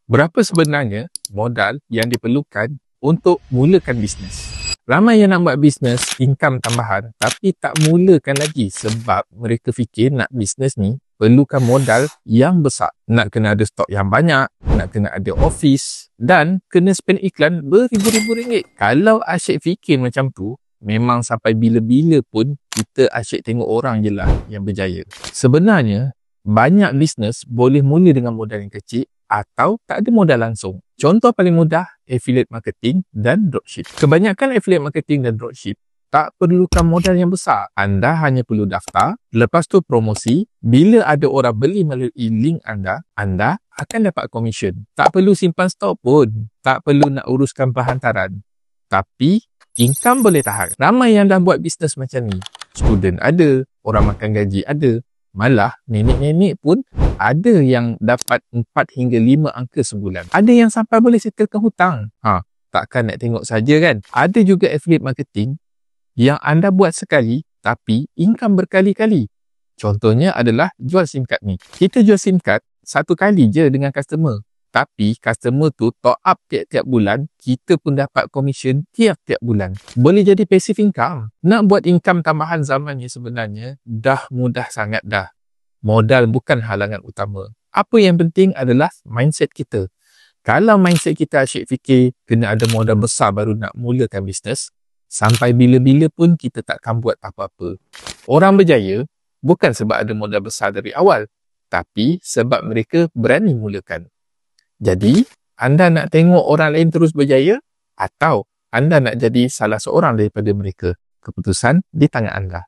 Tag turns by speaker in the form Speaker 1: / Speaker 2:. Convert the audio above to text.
Speaker 1: Berapa sebenarnya modal yang diperlukan untuk mulakan bisnes? Ramai yang nak buat bisnes, income tambahan, tapi tak mulakan lagi sebab mereka fikir nak bisnes ni perlukan modal yang besar. Nak kena ada stok yang banyak, nak kena ada office dan kena spend iklan beribu-ribu ringgit. Kalau asyik fikir macam tu, memang sampai bila-bila pun kita asyik tengok orang je lah yang berjaya. Sebenarnya, banyak bisnes boleh mula dengan modal yang kecil atau tak ada modal langsung. Contoh paling mudah, affiliate marketing dan dropship. Kebanyakan affiliate marketing dan dropship tak perlukan modal yang besar. Anda hanya perlu daftar, lepas tu promosi. Bila ada orang beli melalui link anda, anda akan dapat commission. Tak perlu simpan stok pun. Tak perlu nak uruskan perhantaran. Tapi, income boleh tahan. Ramai yang dah buat bisnes macam ni. Student ada, orang makan gaji ada. Malah, nenek-nenek pun ada yang dapat 4 hingga 5 angka sebulan. Ada yang sampai boleh settlekan hutang. Takkan nak tengok saja kan? Ada juga affiliate marketing yang anda buat sekali tapi income berkali-kali. Contohnya adalah jual SIM card ni. Kita jual SIM card satu kali je dengan customer. Tapi customer tu top up tiap-tiap bulan, kita pun dapat commission tiap-tiap bulan. Boleh jadi passive income. Nak buat income tambahan zaman ni sebenarnya dah mudah sangat dah. Modal bukan halangan utama. Apa yang penting adalah mindset kita. Kalau mindset kita asyik fikir kena ada modal besar baru nak mulakan bisnes, sampai bila-bila pun kita takkan buat apa-apa. Orang berjaya bukan sebab ada modal besar dari awal, tapi sebab mereka berani mulakan. Jadi, anda nak tengok orang lain terus berjaya atau anda nak jadi salah seorang daripada mereka? Keputusan di tangan anda.